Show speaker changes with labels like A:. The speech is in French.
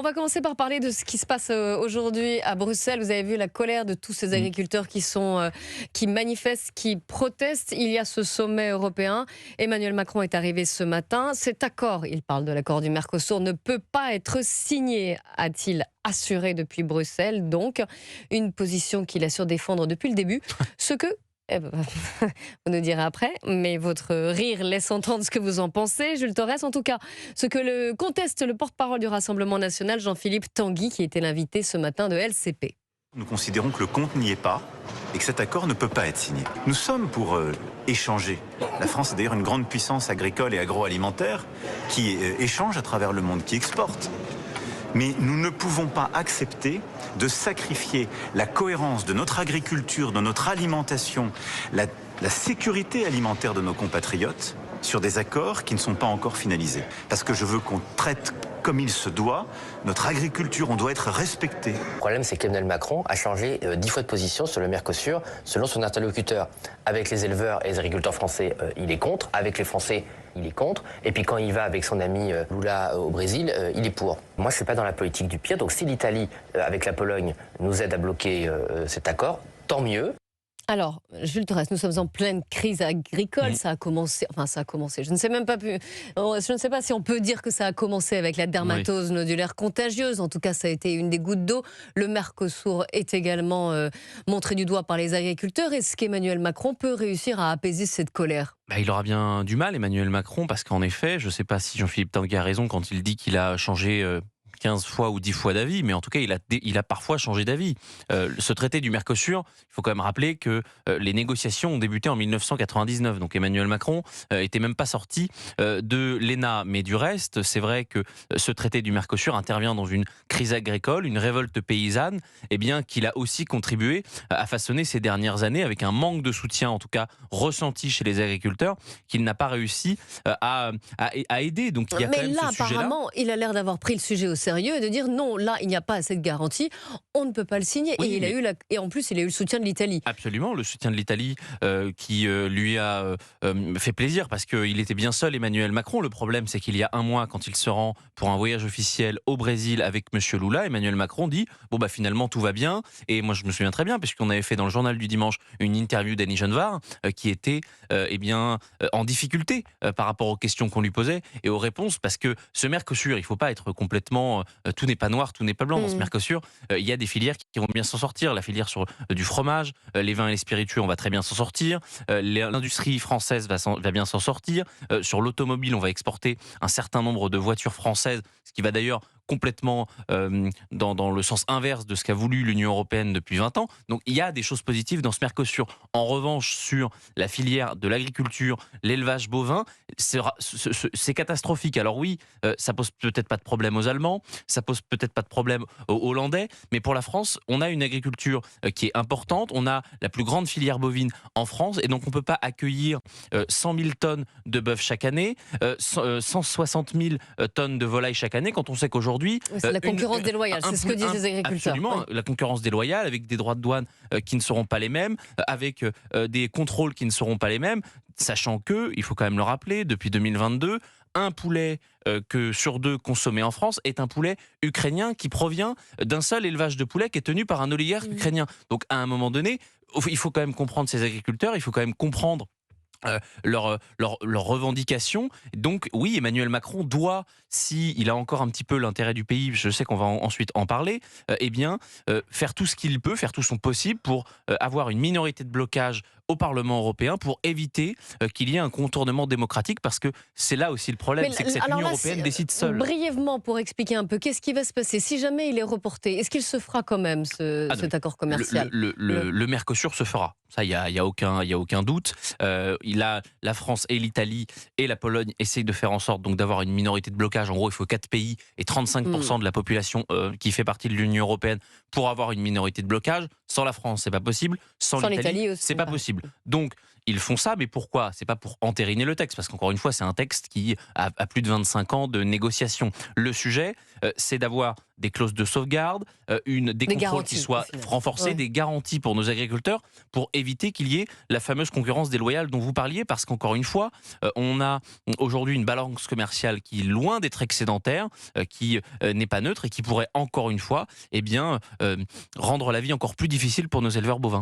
A: On va commencer par parler de ce qui se passe aujourd'hui à Bruxelles. Vous avez vu la colère de tous ces agriculteurs qui manifestent, qui protestent. Il y a ce sommet européen. Emmanuel Macron est arrivé ce matin. Cet accord, il parle de l'accord du Mercosur, ne peut pas être signé, a-t-il assuré depuis Bruxelles. Donc, une position qu'il assure défendre depuis le début. Ce que vous nous direz après, mais votre rire laisse entendre ce que vous en pensez. Jules Torres, en tout cas, ce que conteste le porte-parole du Rassemblement national, Jean-Philippe Tanguy, qui était l'invité ce matin de LCP.
B: Nous considérons que le compte n'y est pas et que cet accord ne peut pas être signé. Nous sommes pour échanger. La France est d'ailleurs une grande puissance agricole et agroalimentaire qui échange à travers le monde, qui exporte. Mais nous ne pouvons pas accepter de sacrifier la cohérence de notre agriculture, de notre alimentation, la sécurité alimentaire de nos compatriotes sur des accords qui ne sont pas encore finalisés. Parce que je veux qu'on traite comme il se doit notre agriculture, on doit être respecté.
C: Le problème, c'est qu'Emmanuel Macron a changé 10 fois de position sur le Mercosur selon son interlocuteur. Avec les éleveurs et les agriculteurs français, il est contre. Avec les Français, il est contre. Et puis quand il va avec son ami Lula au Brésil, il est pour. Moi, je ne suis pas dans la politique du pire. Donc si l'Italie, avec la Pologne, nous aide à bloquer cet accord, tant mieux.
A: Alors, Jules Torres, nous sommes en pleine crise agricole. Ça a commencé. Je ne sais même pas je ne sais pas si on peut dire que ça a commencé avec la dermatose nodulaire contagieuse. En tout cas, ça a été une des gouttes d'eau. Le Mercosur est également montré du doigt par les agriculteurs. Est-ce qu'Emmanuel Macron peut réussir à apaiser cette colère ?
D: Il aura bien du mal, Emmanuel Macron, parce qu'en effet, je ne sais pas si Jean-Philippe Tanguy a raison quand il dit qu'il a changé 15 fois ou 10 fois d'avis, mais en tout cas, il a parfois changé d'avis. Ce traité du Mercosur, il faut quand même rappeler que les négociations ont débuté en 1999. Donc Emmanuel Macron était même pas sorti de l'ENA. Mais du reste, c'est vrai que ce traité du Mercosur intervient dans une crise agricole, une révolte paysanne, et bien qu'il a aussi contribué à façonner ces dernières années avec un manque de soutien, en tout cas ressenti chez les agriculteurs, qu'il n'a pas réussi à aider. Donc il y a quand même ce sujet-là.
A: Apparemment, il a l'air d'avoir pris le sujet au sérieux et de dire non, là, il n'y a pas assez de garantie, on ne peut pas le signer. Oui, et en plus, il a eu le soutien de l'Italie.
D: Absolument, le soutien de l'Italie qui lui a fait plaisir parce qu'il était bien seul, Emmanuel Macron. Le problème, c'est qu'il y a un mois, quand il se rend pour un voyage officiel au Brésil avec M. Lula, Emmanuel Macron dit finalement tout va bien. Et moi, je me souviens très bien, puisqu'on avait fait dans le journal du dimanche une interview d'Annie Genevard qui était en difficulté par rapport aux questions qu'on lui posait et aux réponses, parce que ce Mercosur, il ne faut pas être complètement tout n'est pas noir, tout n'est pas blanc. Dans ce Mercosur, il y a des filières qui vont bien s'en sortir. La filière sur du fromage, les vins et les spiritueux, on va très bien s'en sortir. L'industrie française va bien s'en sortir. Sur l'automobile, on va exporter un certain nombre de voitures françaises, ce qui va d'ailleurs complètement dans le sens inverse de ce qu'a voulu l'Union européenne depuis 20 ans. Donc il y a des choses positives dans ce Mercosur. En revanche, sur la filière de l'agriculture, l'élevage bovin, c'est catastrophique. Alors oui, ça pose peut-être pas de problème aux Allemands, ça pose peut-être pas de problème aux Hollandais, mais pour la France, on a une agriculture qui est importante, on a la plus grande filière bovine en France, et donc on peut pas accueillir 100 000 tonnes de bœuf chaque année, 160 000 tonnes de volailles chaque année, quand on sait qu'aujourd'hui
A: c'est la concurrence déloyale, c'est ce que disent les agriculteurs.
D: Absolument, la concurrence déloyale, avec des droits de douane qui ne seront pas les mêmes, avec des contrôles qui ne seront pas les mêmes, sachant que, il faut quand même le rappeler, depuis 2022, un poulet que sur 2 consommé en France est un poulet ukrainien qui provient d'un seul élevage de poulets qui est tenu par un oligarque ukrainien. Donc à un moment donné, il faut quand même comprendre ces agriculteurs, il faut quand même comprendre leurs revendications. Donc oui, Emmanuel Macron doit, s'il a encore un petit peu l'intérêt du pays, je sais qu'on va ensuite en parler, faire tout ce qu'il peut, faire tout son possible pour avoir une minorité de blocage au Parlement européen pour éviter qu'il y ait un contournement démocratique, parce que c'est là aussi le problème, c'est que cette Union européenne décide seule.
A: Brièvement, pour expliquer un peu, qu'est-ce qui va se passer si jamais il est reporté? Est-ce qu'il se fera quand même cet accord commercial?
D: Le Mercosur se fera. Ça, il y a aucun doute. La France et l'Italie et la Pologne essayent de faire en sorte donc d'avoir une minorité de blocage. En gros, il faut 4 pays et 35% de la population qui fait partie de l'Union européenne pour avoir une minorité de blocage. Sans la France, c'est pas possible. Sans l'Italie, c'est pas possible. Donc, ils font ça, mais pourquoi? C'est pas pour entériner le texte, parce qu'encore une fois, c'est un texte qui a plus de 25 ans de négociation. Le sujet, c'est d'avoir des clauses de sauvegarde, des contrôles
A: garanties
D: qui soient
A: aussi,
D: renforcés,
A: ouais.
D: des garanties pour nos agriculteurs, pour éviter qu'il y ait la fameuse concurrence déloyale dont vous parliez, parce qu'encore une fois, on a aujourd'hui une balance commerciale qui est loin d'être excédentaire, qui n'est pas neutre et qui pourrait encore une fois rendre la vie encore plus difficile pour nos éleveurs bovins.